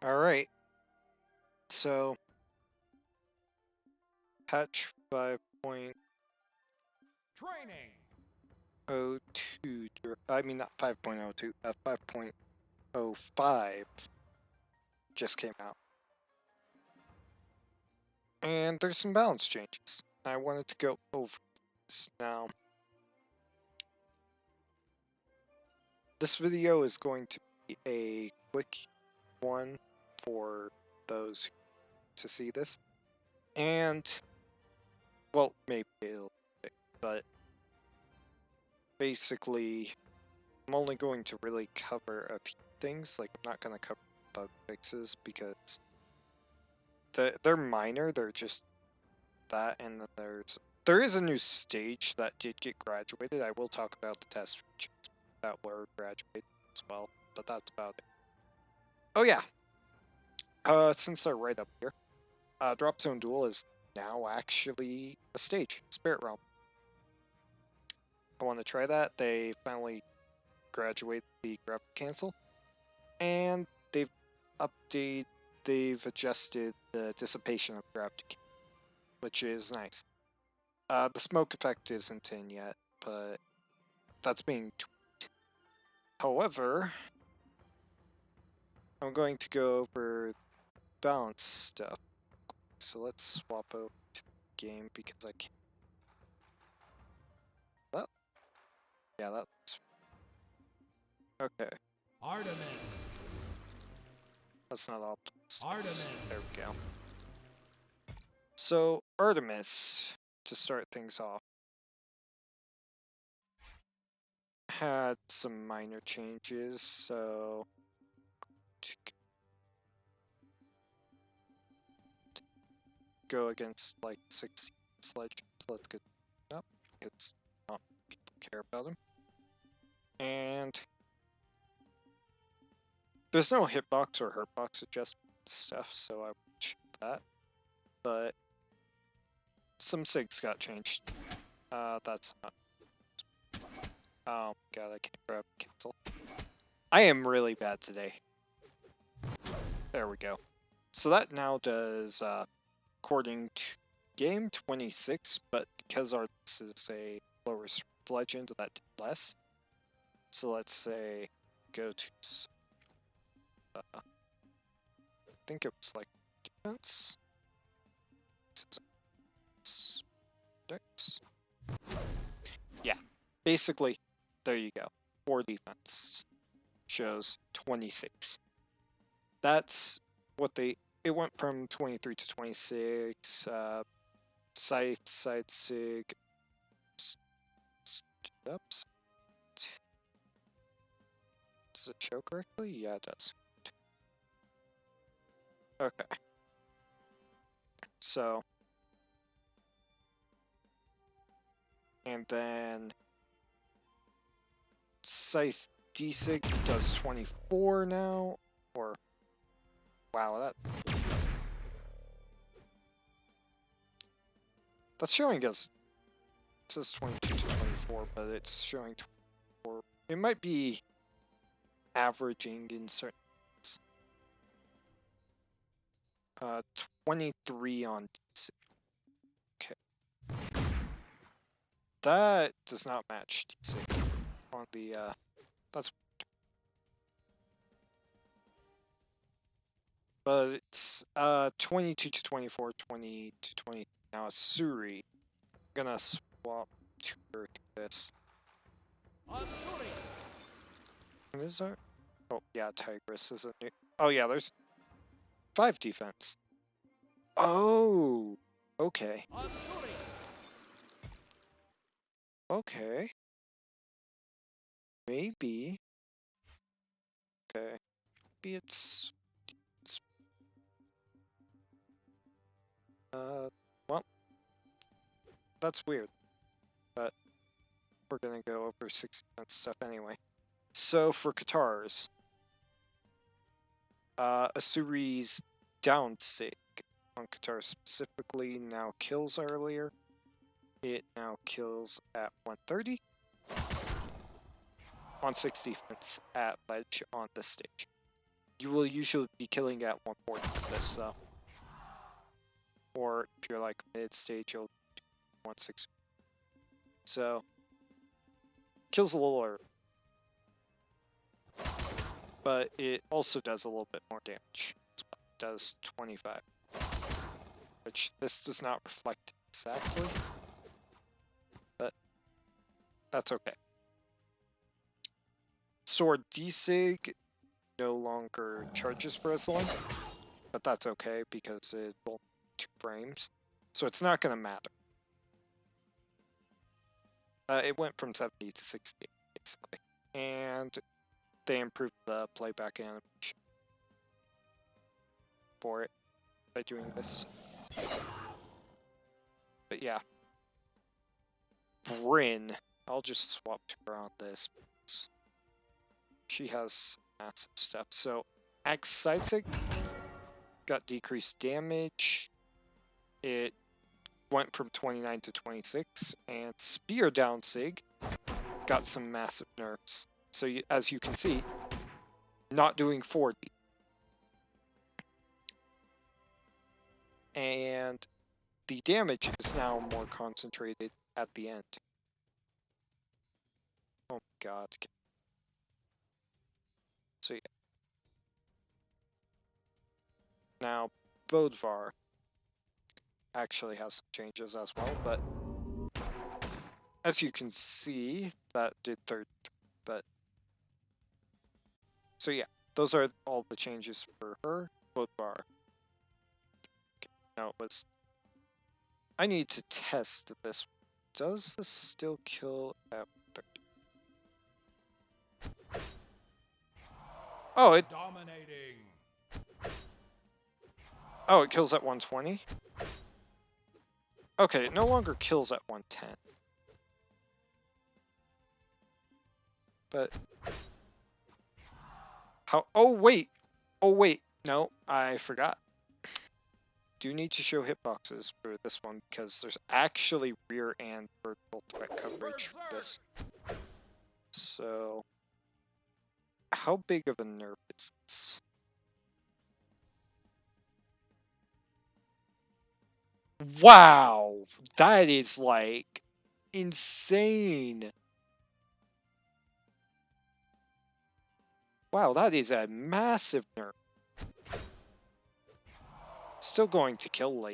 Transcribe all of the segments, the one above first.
Alright, so patch 5.02, I mean not 5.02, 5.05 just came out. And there's some balance changes. I wanted to go over this now. This video is going to be a quick one for those to see this. And, well, maybe a little bit, but basically, I'm only going to really cover a few things. Like, I'm not going to cover bug fixes because they're minor. They're just that, and then there is a new stage that did get graduated. I will talk about the test features that were graduated as well, but that's about it. Oh yeah, since they're right up here, Drop Zone Duel is now actually a stage, Spirit Realm. I want to try that. They finally graduate the grab cancel, and they've adjusted the dissipation of gravity, which is nice. The smoke effect isn't in yet, but that's being tweaked. However, I'm going to go over balance stuff. So let's swap over to the game because I can't. Well, yeah, that's okay. Artemis. That's not all. Artemis. There we go. So Artemis, to start things off, had some minor changes. So go against like 60 sledge. Let's get up because not people care about him. And there's no hitbox or hurtbox adjustment stuff, so I won't show that. But some SIGs got changed. That's not. Oh my god, I can't grab cancel. I am really bad today. There we go. So that now does, according to game 26, but because this is a lower legend, that did less. So let's say go to. I think it was like defense. Yeah, basically, there you go. 4 defense shows 26. That's what it went from 23 to 26. Scythe, Sidesake. Oops. Does it show correctly? Yeah, it does. Okay. So. And then Scythe D-Sig does 24 now, or wow, that's showing us. It says 22 to 24, but it's showing 24. It might be averaging in certain. 23 on D-Sig. Okay. That does not match D-Sig on the, that's weird. But it's, 22 to 24, 20 to 20. Now it's Suri. I'm gonna swap to this. What is that? Oh, yeah, Tigress is a new. Oh, yeah, there's 5 defense. Oh, okay. Okay. Maybe. Okay. Maybe it's well, that's weird. But we're gonna go over 60 stuff anyway. So for Katars, Asuri's downsig on Katars specifically now kills earlier. It now kills at 130 on 6 defense at ledge on this stage. You will usually be killing at 140 with this, though. Or if you're like mid-stage, you'll do 160. So, kills a little early. But it also does a little bit more damage. It does 25. Which this does not reflect exactly. But that's okay. Sword D-Sig no longer charges for as long. But that's okay because it's only 2 frames. So it's not going to matter. It went from 70 to 60, basically. And they improved the playback animation for it by doing this. But yeah. Bryn. I'll just swap her on this. She has massive stuff. So, Axe Sidesake got decreased damage. It went from 29 to 26. And Spear Down Sig got some massive nerfs. So, as you can see, not doing 40. And the damage is now more concentrated at the end. Oh my god. So yeah. Now, Bodvar actually has some changes as well, but as you can see, that did 30, but so yeah, those are all the changes for her. Bodvar. Okay, now it was. I need to test this. Does this still kill at 30? Oh, it. Dominating. Oh, it kills at 120? Okay, it no longer kills at 110. But... how... oh, wait! Oh, wait! No, I forgot. Do need to show hitboxes for this one, because there's actually rear and vertical threat coverage for this. So... how big of a nerf is this? Wow! That is, like, insane! Wow, that is a massive nerf. Still going to kill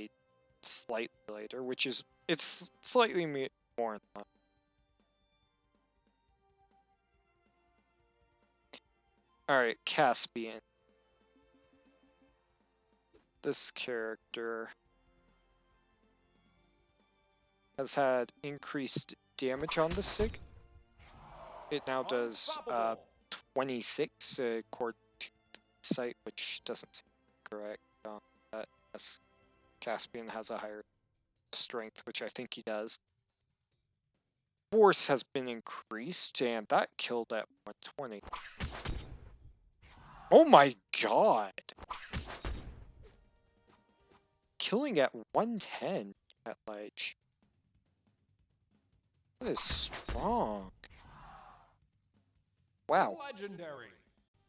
slightly later, which is, it's slightly more than that. Alright, Caspian. This character has had increased damage on the SIG. It now does 26 according to the site, which doesn't seem correct. Yes, Caspian has a higher strength, which I think he does. Force has been increased, and that killed at 120. Oh my god! Killing at 110 at Ledge. That is strong. Wow. Legendary.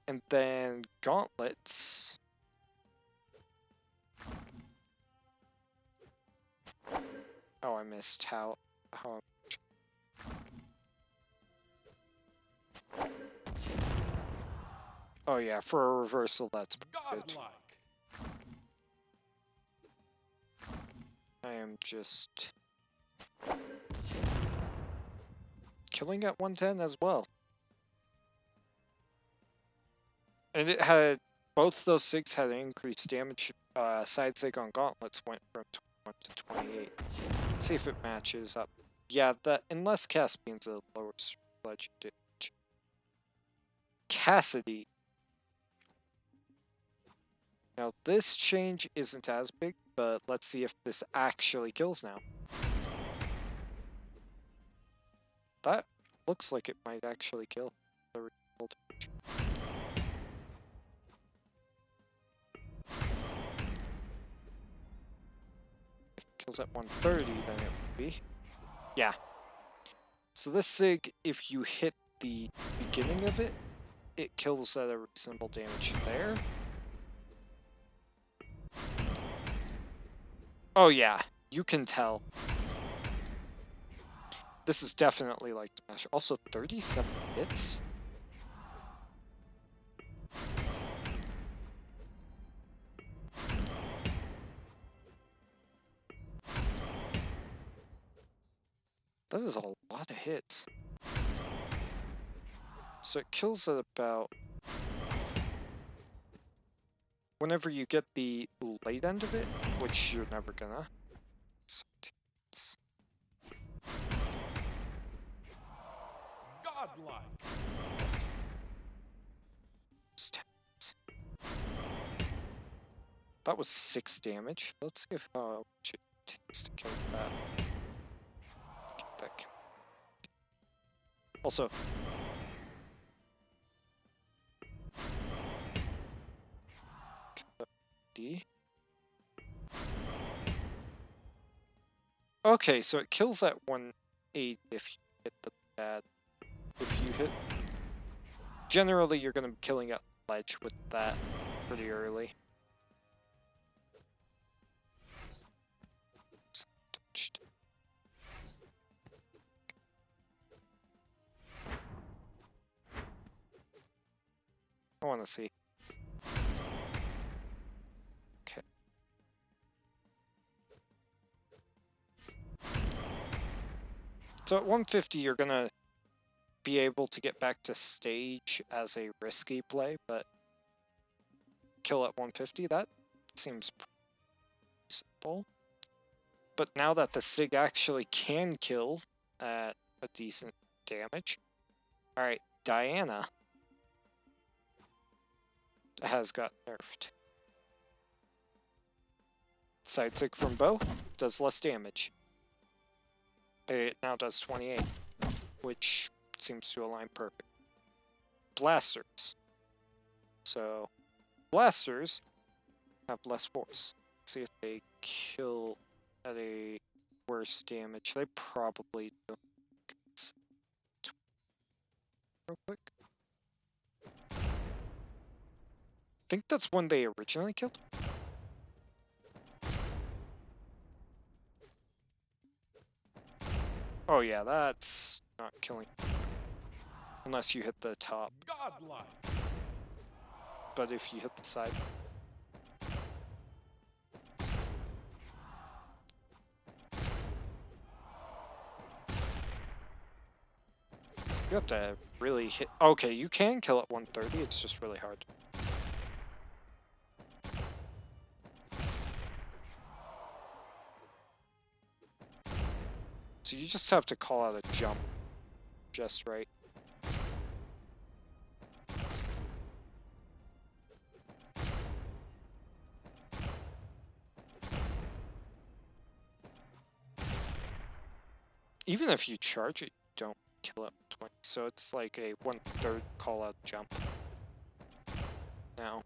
And then gauntlets. Oh, I missed how much. Oh yeah, for a reversal, that's pretty good. I am just killing at 110 as well. And it had, both those SIGs had increased damage. Sidesake on gauntlets went from 21 to 28. Let's see if it matches up. Yeah, that, unless Caspian's a lower ledge damage. Cassidy. Now this change isn't as big, but let's see if this actually kills now. That looks like it might actually kill the result. If it kills at 130, then it would be. Yeah. So this SIG, if you hit the beginning of it, it kills at a reasonable damage there. Oh yeah, you can tell. This is definitely like Nash. Also, 37 hits? That is a lot of hits. So it kills at about... Whenever you get the late end of it, which you're never gonna. Godlike. That was 6 damage. Let's see how much it takes to kill that. Get that kill. Also, D. Okay, so it kills at 180 if you hit the bad. If you hit... Generally, you're going to be killing at ledge with that pretty early. I want to see. Okay. So at 150, you're going to be able to get back to stage as a risky play, but kill at 150, that seems simple. But now that the Sig actually can kill at a decent damage, alright, Diana has got nerfed. Sidesake from bow does less damage. It now does 28, which seems to align perfect. Blasters. So, blasters have less force. Let's see if they kill at a worse damage. They probably don't. Real quick. I think that's when they originally killed. Oh yeah, that's not killing. Unless you hit the top. Godlike. But if you hit the side. You have to really hit... Okay, you can kill at 130, it's just really hard. So you just have to call out a jump just right. Even if you charge it, you don't kill it 20. So it's like a 1/3 call out jump. Now.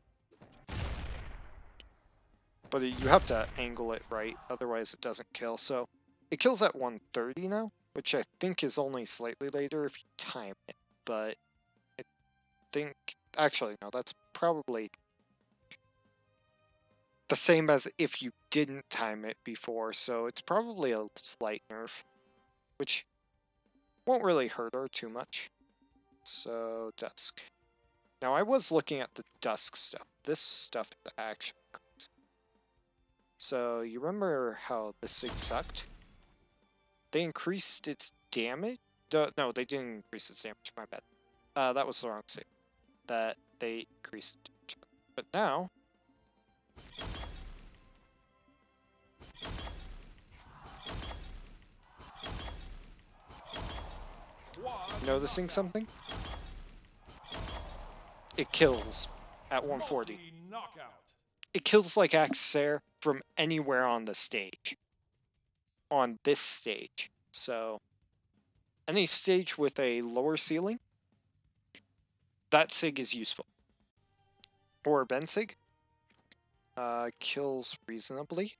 But you have to angle it right, otherwise it doesn't kill. So it kills at 130 now, which I think is only slightly later if you time it. But I think... Actually, no, that's probably the same as if you didn't time it before. So it's probably a slight nerf, which won't really hurt her too much. So, Dusk. Now, I was looking at the Dusk stuff. This stuff is actually crazy. So, you remember how the Sig sucked? They increased its damage? No, they didn't increase its damage, my bad. That was the wrong Sig. That they increased damage. But now... Noticing something? It kills at 140. It kills like Axair from anywhere on the stage. On this stage. So, any stage with a lower ceiling, that Sig is useful. Or Bensig. Kills reasonably.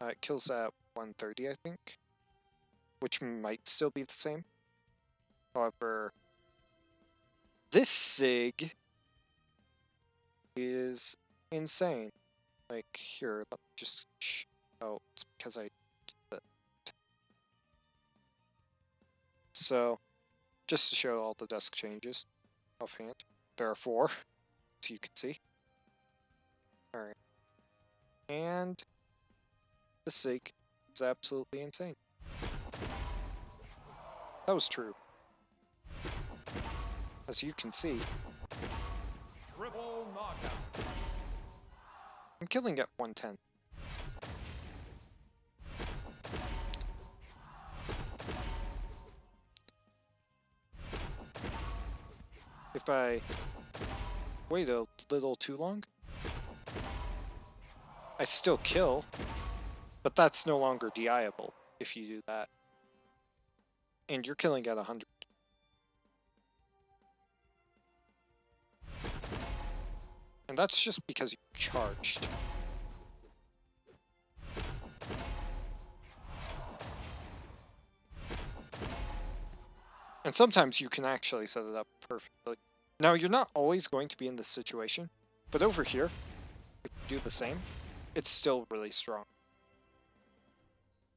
It kills at 130, I think. Which might still be the same. However, this SIG is insane. Like, here, let me just... Oh, it's because I... So, just to show all the Dusk changes offhand. There are 4, as you can see. Alright. And the SIG is absolutely insane. That was true. As you can see. Triple knockout. I'm killing at 110. If I wait a little too long, I still kill, but that's no longer DI-able if you do that. And you're killing at 100. And that's just because you charged. And sometimes you can actually set it up perfectly. Now, you're not always going to be in this situation, but over here, if you do the same, it's still really strong.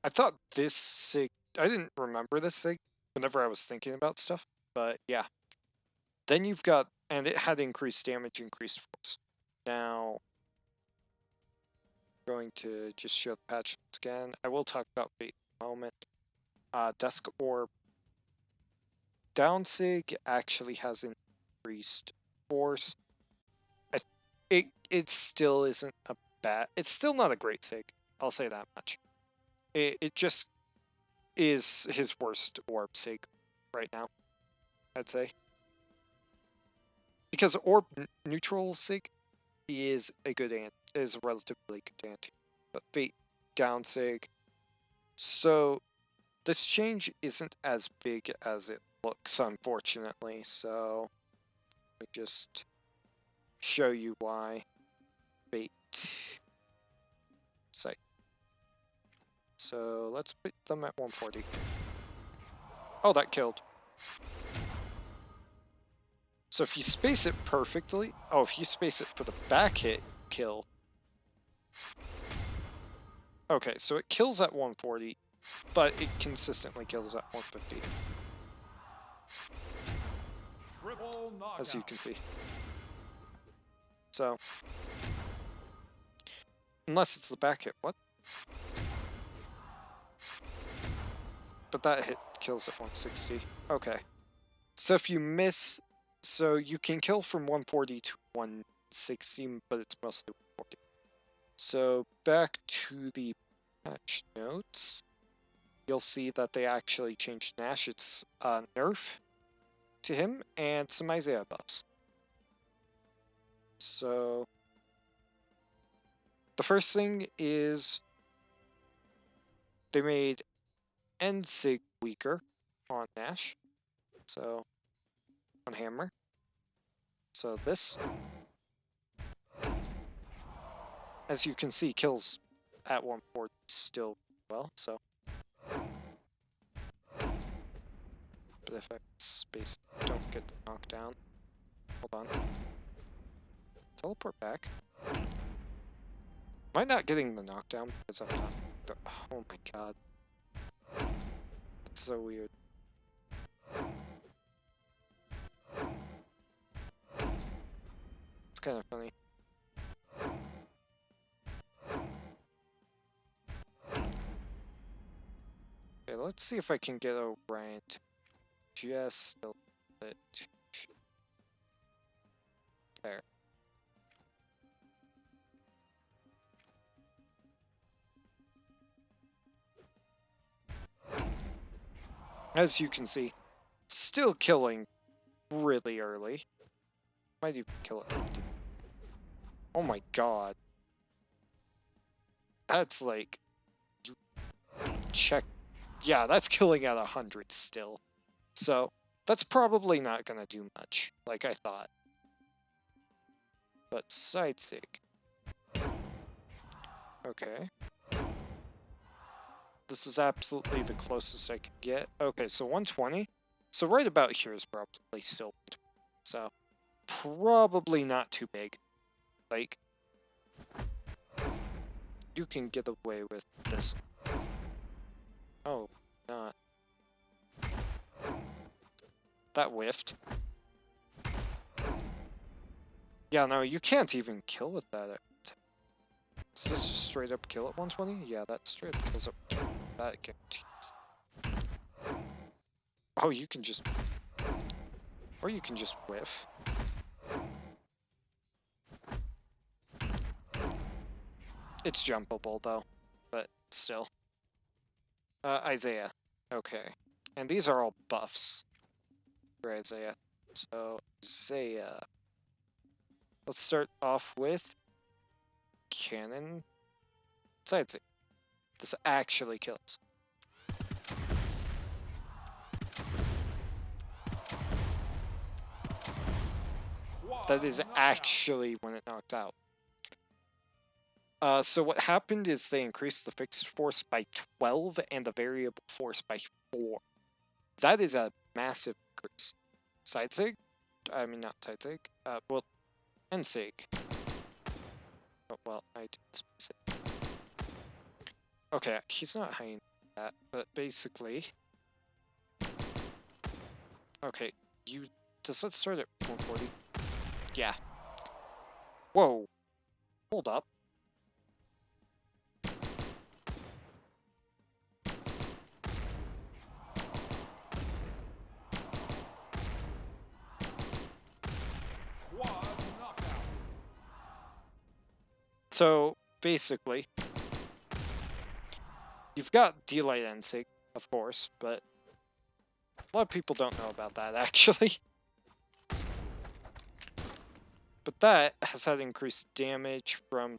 I thought this SIG... I didn't remember this SIG whenever I was thinking about stuff, but yeah. Then you've got... And it had increased damage, increased force. Now, I'm going to just show the patch again. I will talk about Fate in a moment. Dusk Orb. Down SIG actually has increased force. It still isn't a bad... It's still not a great SIG. I'll say that much. It just is his worst Orb SIG right now, I'd say. Because Orb neutral SIG is a relatively good anti. But Fate down SIG. So this change isn't as big as it looks, unfortunately. So let me just show you why. Fate site. So let's put them at 140. Oh, that killed. So if you space it perfectly, if you space it for the back hit, kill. Okay, so it kills at 140, but it consistently kills at 150. As you can see. So, unless it's the back hit, what? But that hit kills at 160. Okay. So if you miss, so you can kill from 140 to 160, but it's mostly 140. So back to the patch notes, you'll see that they actually changed Nash. It's nerf to him and some Isaiah buffs. So the first thing is they made end sig weaker on Nash. So on hammer. So this, as you can see, kills at 140 still well, so. But if I space, don't get the knockdown. Hold on. Teleport back. Am I not getting the knockdown because I'm not? Oh my god. That's so weird. It's kind of funny. Okay, let's see if I can get Orion to just a bit. There. As you can see, still killing really early. Might even kill it. Oh my god. That's like... Check. Yeah, that's killing at 100 still. So, that's probably not gonna do much, like I thought. But Sidesake. Okay. This is absolutely the closest I can get. Okay, so 120. So right about here is probably still 120. So, probably not too big. Like, you can get away with this. Oh, not. That whiffed. Yeah, no, you can't even kill with that. Does this just straight up kill at 120? Yeah, that straight up kills at 120. That guarantees. Oh, you can just... Or you can just whiff. It's jumpable, though. But still. Isaiah. Okay. And these are all buffs for Isaiah. So, Isaiah. Let's start off with Cannon. Sidesake. This actually kills. That is actually when it knocked out. So what happened is they increased the fixed force by 12 and the variable force by 4. That is a massive increase. Sidesake? I mean, not Sidesake. Well, Ensake. Oh, well, I did space it. Okay, he's not hiding that, but basically... Okay, you... Does that start at 140? Yeah. Whoa. Hold up. So, basically, you've got Delight Ensig, of course, but a lot of people don't know about that, actually. But that has had increased damage from...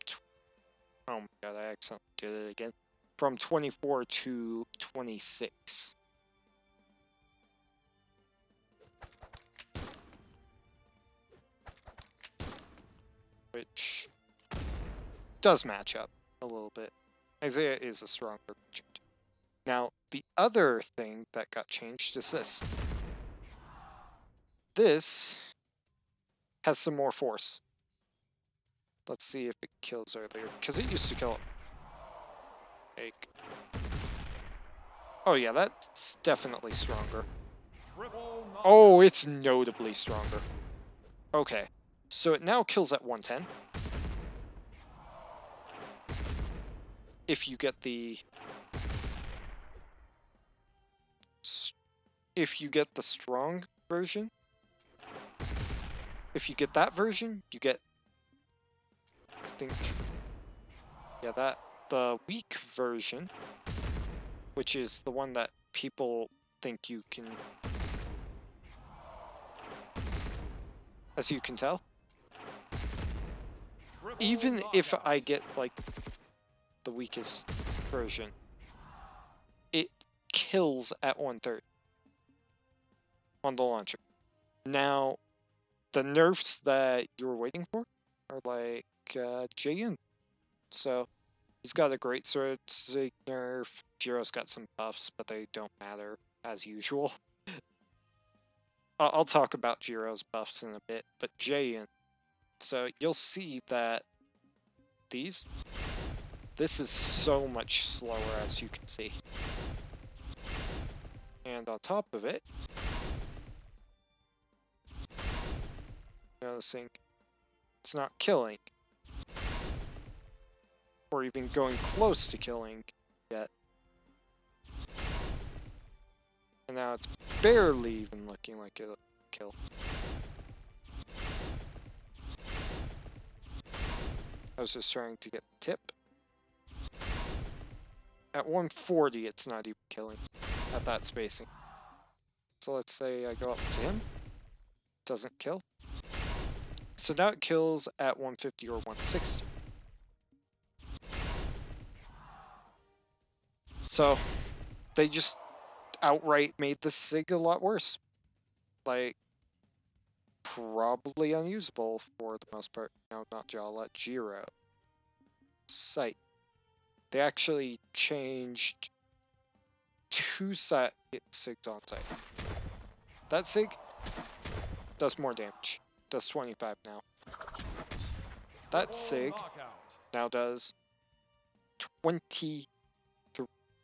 Oh my god, I accidentally did it again. From 24 to 26. Which does match up a little bit. Isaiah is a stronger agent. Now, the other thing that got changed is this. This has some more force. Let's see if it kills earlier, because it used to kill like... Oh yeah, that's definitely stronger. Oh, it's notably stronger. Okay, so it now kills at 110. If you get the... If you get the strong version. If you get that version, you get... I think... Yeah, that... The weak version, which is the one that people think you can... As you can tell. Even if I get, like, the weakest version, it kills at 1/3 on the launcher. Now, the nerfs that you were waiting for are like Jayan. So, he's got a great sword nerf. Jiro's got some buffs, but they don't matter as usual. I'll talk about Jiro's buffs in a bit, but Jayan. So, you'll see that this is so much slower, as you can see. And on top of it, noticing it's not killing. Or even going close to killing yet. And now it's barely even looking like it'll kill. I was just trying to get the tip. At 140, it's not even killing at that spacing. So let's say I go up to him. Doesn't kill. So now it kills at 150 or 160. So they just outright made the SIG a lot worse. Like, probably unusable for the most part. No, not Jala, Jiro. Sight. They actually changed 2 SIGs on site. That SIG does more damage. Does 25 now. That Triple Sig knockout. now does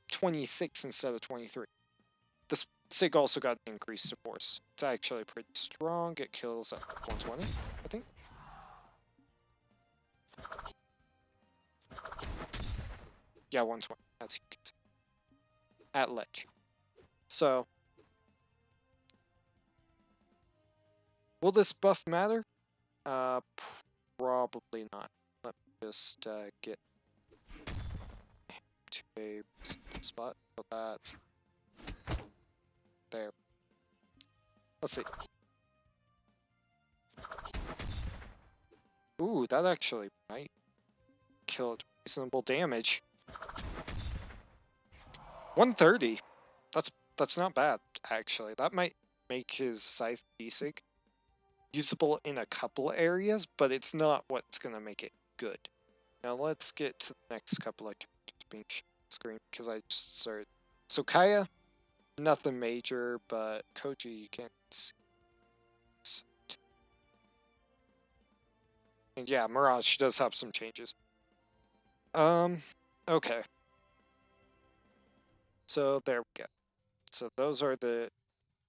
26 instead of 23. This Sig also got an increase to force. It's actually pretty strong. It kills at 120, I think. Yeah, 120, as you can see. At ledge. So, will this buff matter? Probably not. Let me just get to a spot. So that's there. Let's see. Ooh, that actually might kill it. Reasonable damage. 130. That's not bad, actually. That might make his Sidesake usable in a couple areas, but it's not what's gonna make it good. Now let's get to the next couple of characters being shown on the screen because I just started. So Kaya, nothing major, but Koji you can't see. And yeah, Mirage does have some changes. Okay. So there we go. So those are the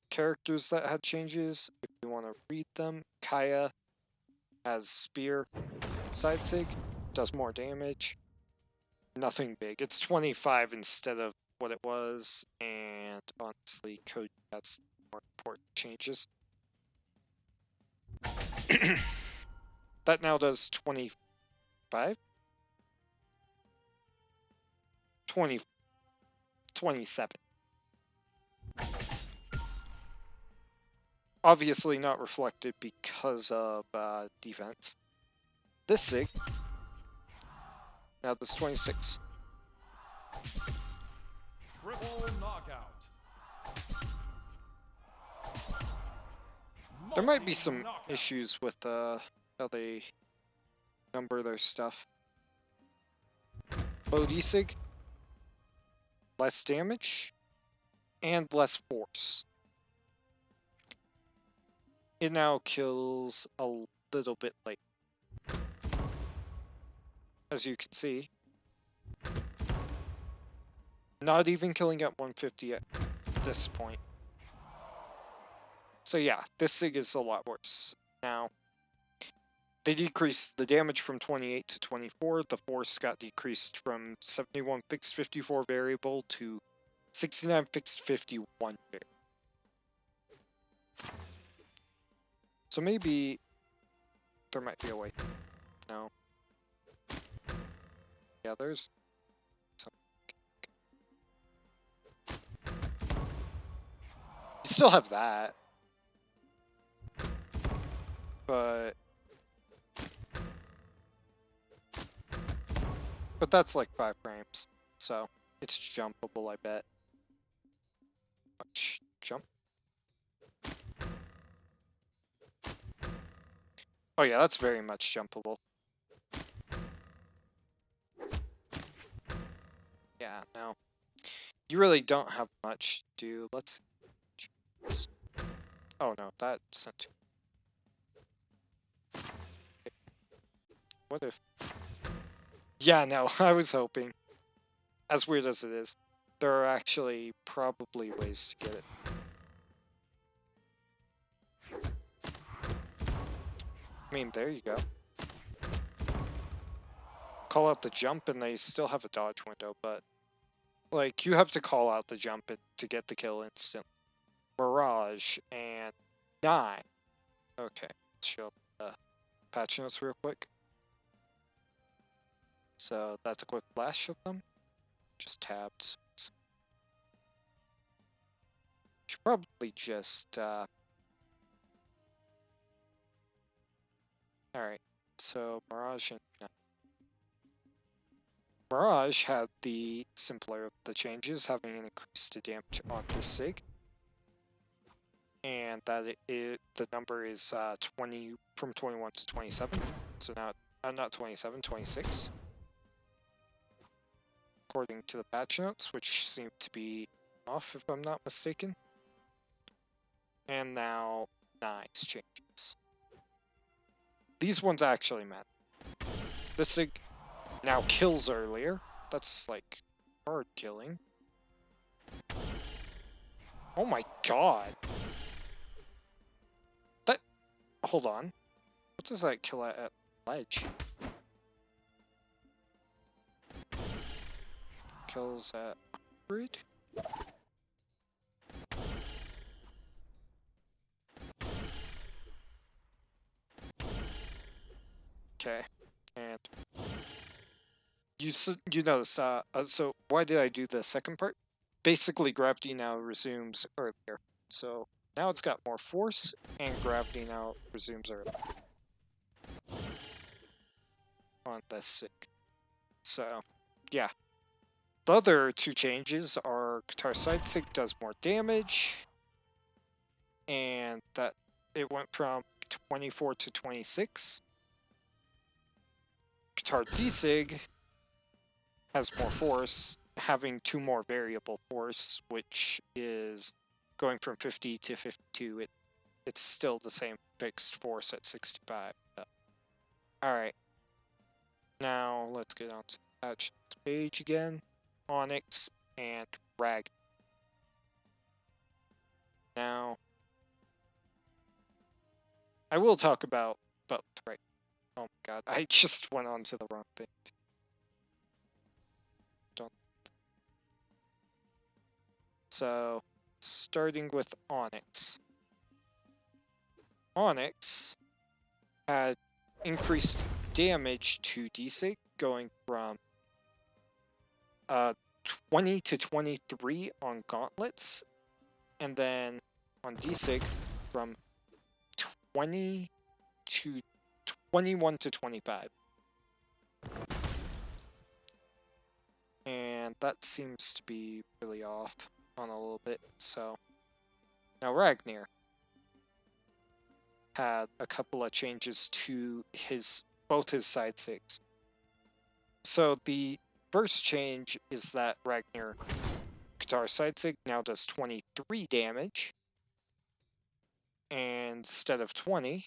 characters that had changes. If you want to read them, Kaya has Spear, Sidesake, does more damage. Nothing big. It's 25 instead of what it was, and honestly, Koji has more important changes. That now does 25? 27. Obviously not reflected because of defense. This Sig now does 26. Triple knockout. There might be some Multi-knockout. issues with how they number their stuff. Sig, less damage and less force. It now kills a little bit late. As you can see, not even killing at 150 at this point. So yeah, this Sig is a lot worse. Now, they decreased the damage from 28 to 24. The force got decreased from 71 fixed 54 variable to 69 fixed 51 variable. So maybe there might be a way. No. Yeah, there's some. You still have that. But that's like 5 frames. So it's jumpable, I bet. Much jump. Oh yeah, that's very much jumpable. Yeah, no. You really don't have much to do. Let's see. Oh no, that sent to. What if? Yeah, no, I was hoping. As weird as it is, there are actually probably ways to get it. I mean, there you go. Call out the jump and they still have a dodge window, but like you have to call out the jump to get the kill instantly. Mirage and 9. Okay, let's show the patch notes real quick. So that's a quick flash of them. Just tabs. Should probably just alright, so Mirage and Mirage had the simpler of the changes, having an increase to damage on this Sig. And that the number is 20 from 21 to 27. So now not 27, 26. According to the patch notes, which seem to be off if I'm not mistaken. And now nice changes. These ones actually matter. This Sig now kills earlier. That's like hard killing. Oh my god. That. Hold on. What does that kill at ledge? Kills at 100? Okay, and you noticed, so why did I do the second part? Basically, gravity now resumes earlier. So now it's got more force, and gravity now resumes earlier. On this Sig. So, yeah. The other two changes are Katars Sidesake does more damage, and that it went from 24 to 26. Katar D-Sig has more force, having 2 more variable force, which is going from 50 to 52. It's still the same fixed force at 65. Alright. Now, let's get on to the patch page again. Onyx and Ragnar. Now, I will talk about both, right? Oh my god, I just went on to the wrong thing. So, starting with Onyx. Onyx had increased damage to D-Sig, going from 20 to 23 on gauntlets, and then on D-Sig from 20 to 21 to 25. And that seems to be really off on a little bit, so. Now Ragnar had a couple of changes to both his Sidesakes. So the first change is that Ragnar Katar Sidesake now does 23 damage instead of 20,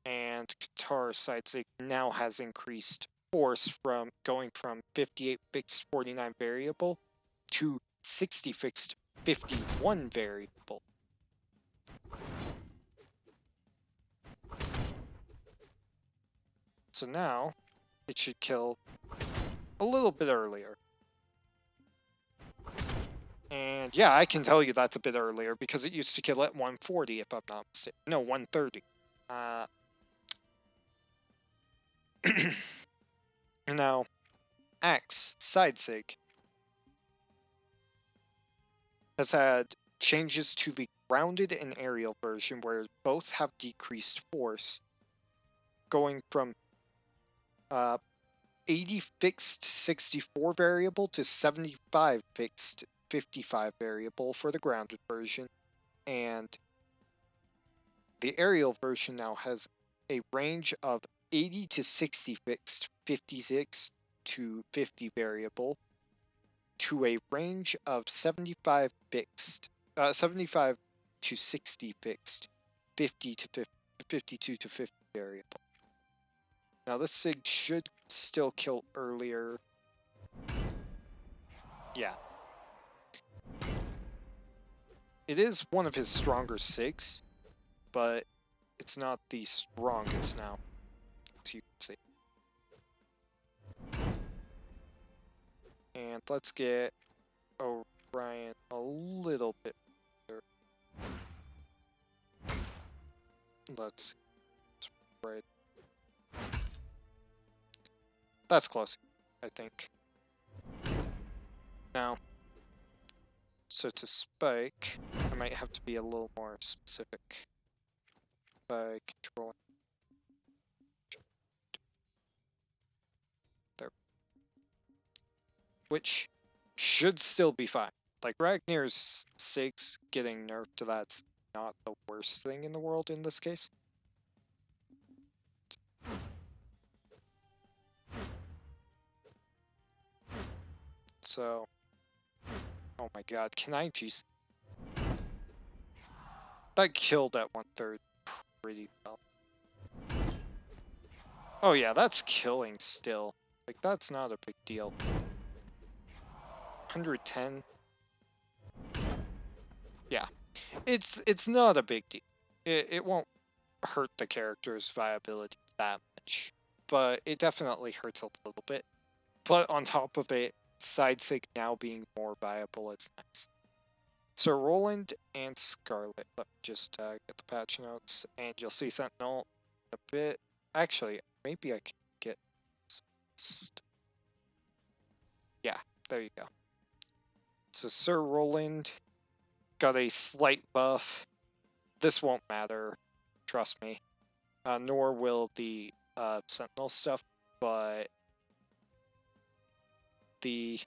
and Katar Sidesake now has increased force from going from 58 fixed 49 variable to 60 fixed 51 variable. So now it should kill a little bit earlier. And yeah, I can tell you that's a bit earlier because it used to kill at 140 if I'm not mistaken. No, 130. Now, Axe Sidesake has had changes to the grounded and aerial version where both have decreased force, going from 80 fixed 64 variable to 75 fixed 55 variable for the grounded version, and the aerial version now has a range of 80 to 60 fixed 56 to 50 variable to a range of 75 fixed 75 to 60 fixed 50 to 50, 52 to 50 variable. Now this Sig should still kill earlier. Yeah. It is one of his stronger Sigs, but it's not the strongest now, as you can see. And let's get Orion a little bit better. Let's see. Right. That's close, I think. Now, so to spike, I might have to be a little more specific by controlling. There. Which should still be fine. Like, Ragnar's Sig's getting nerfed to that's not the worst thing in the world in this case. So, oh my god, can I just... That killed at 1/3 pretty well. Oh yeah, that's killing still. Like, that's not a big deal. 110. Yeah, it's not a big deal. It won't hurt the character's viability that much, but it definitely hurts a little bit. But on top of it, Sidesake now being more viable is nice. So Roland and Scarlet. Let me just get the patch notes, and you'll see Sentinel a bit. Actually, maybe I can get. Yeah, there you go. So Sir Roland got a slight buff. This won't matter, trust me. Nor will the Sentinel stuff, but the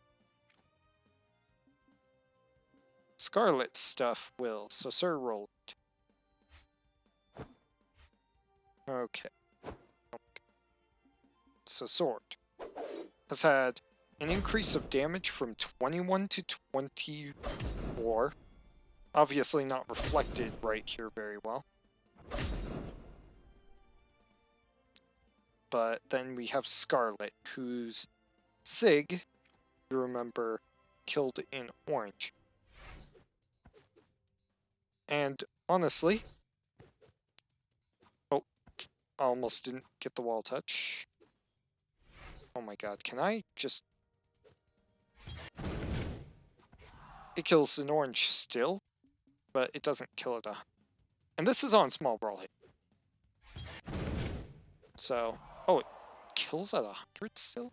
Scarlet stuff will. So Sir Roland. Okay. So Sword has had an increase of damage from 21 to 24. Obviously not reflected right here very well. But then we have Scarlet, whose Sig, you remember, killed in orange. And honestly, oh, I almost didn't get the wall touch. Oh my god, can I just... It kills in orange still, but it doesn't kill it. And this is on small Brawlhalla. So, oh, it kills at 100 still?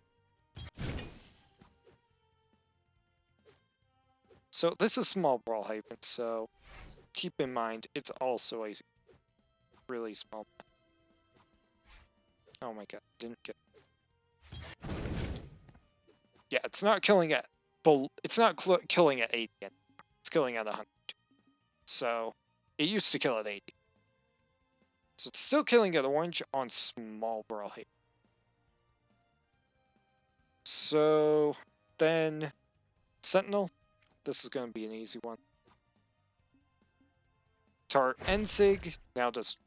So this is small Brawlhalla, so keep in mind it's also a really small. Oh my god, didn't get... Yeah, it's not killing at it's not killing at 80 yet. It's killing at 100. So it used to kill at 80. So it's still killing at orange on small Brawlhalla. So then Sentinel, this is going to be an easy one. Tar Ensig now does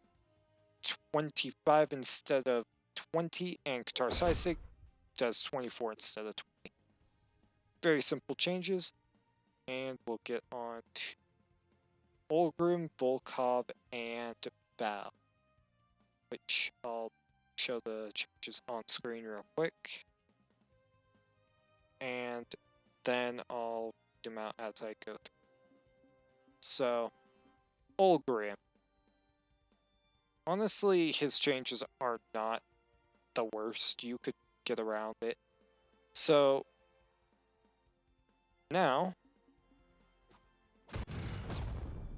25 instead of 20, and Katar Sidesake does 24 instead of 20. Very simple changes, and we'll get on to Olgrim, Volkov, and Val, which I'll show the changes on screen real quick, and then I'll read them out as I go through. So, Olgrim. Honestly, his changes are not the worst. You could get around it. So, now,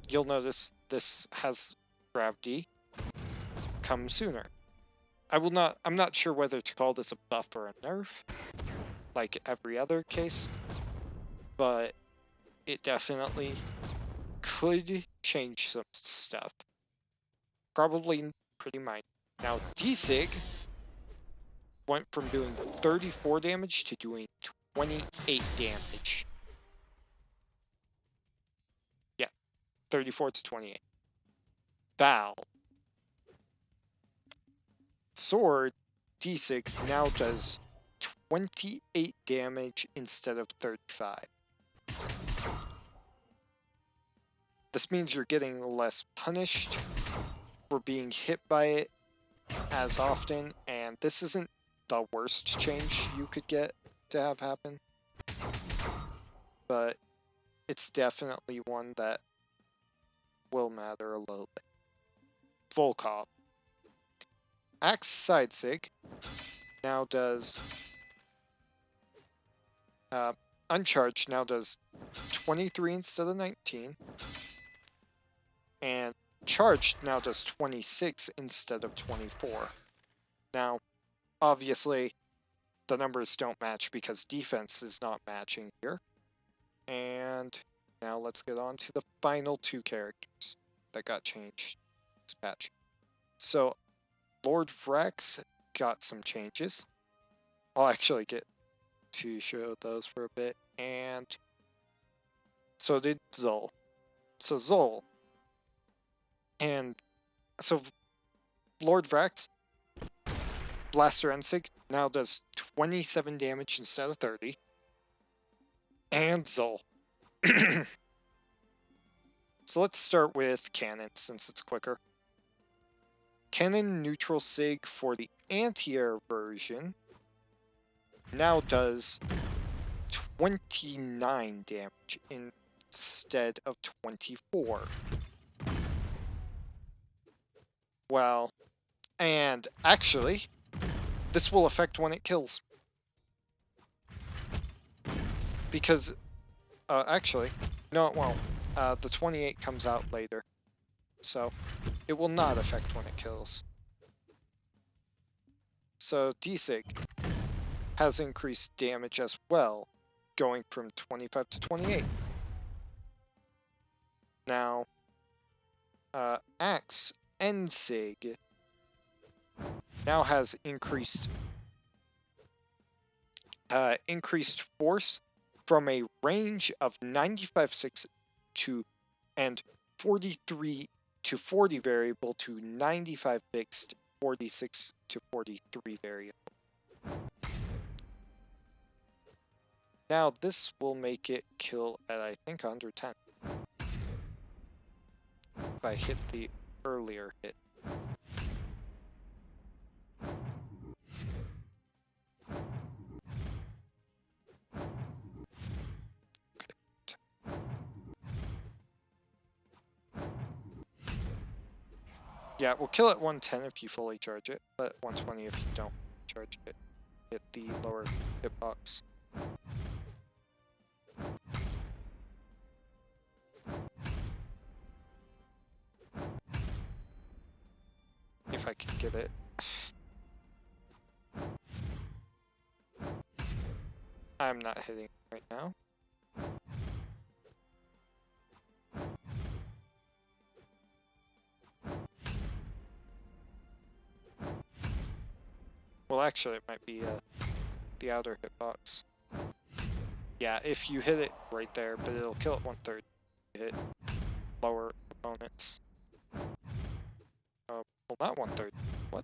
you'll notice this has gravity come sooner. I'm not sure whether to call this a buff or a nerf, like every other case, but it definitely could change some stuff. Probably pretty minor. Now, D-Sig went from doing 34 damage to doing 28 damage. Yeah, 34 to 28. Val. Sword, D-Sig now does 28 damage instead of 35. This means you're getting less punished for being hit by it as often, and this isn't the worst change you could get to have happen, but it's definitely one that will matter a little bit. Volkov. Axe Sidesake now does Uncharged now does 23 instead of 19, and Charged now does 26 instead of 24. Now, obviously, the numbers don't match because defense is not matching here. And now let's get on to the final two characters that got changed this patch. So, Lord Vrex got some changes. I'll actually get to show those for a bit. And so did Zol. So Zol And so Lord Vrax, Blaster and Sig, now does 27 damage instead of 30. And Zol. So let's start with Cannon, since it's quicker. Cannon Neutral Sig for the anti-air version now does 29 damage instead of 24. Well, and actually, this will affect when it kills. Because, actually, no it won't. The 28 comes out later. So, it will not affect when it kills. So, D-Sig has increased damage as well, going from 25 to 28. Now, Axe N-Sig now has increased force from a range of 95.6 to and 43 to 40 variable to 95 fixed, 46 to 43 variable. Now this will make it kill at, I think, 110. If I hit the earlier hit. Yeah, we'll kill at 110 if you fully charge it, but 120 if you don't charge it. Hit the lower hitbox. If I can get it. I'm not hitting it right now. Well, actually, it might be the outer hitbox. Yeah, if you hit it right there, but it'll kill it 1/3. You hit lower opponents. Well, not 1/3. What?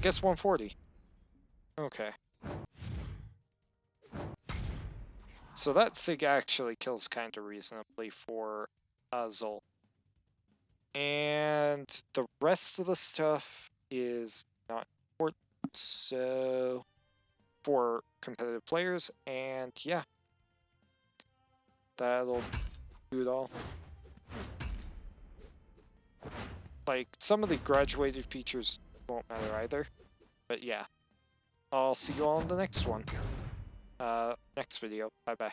Guess 140. Okay. So that Sig actually kills kind of reasonably for Zol. And the rest of the stuff is not important, so for competitive players, and yeah, that'll do it all. Like, some of the graduated features won't matter either, but yeah. I'll see you all in the next one. Next video. Bye-bye.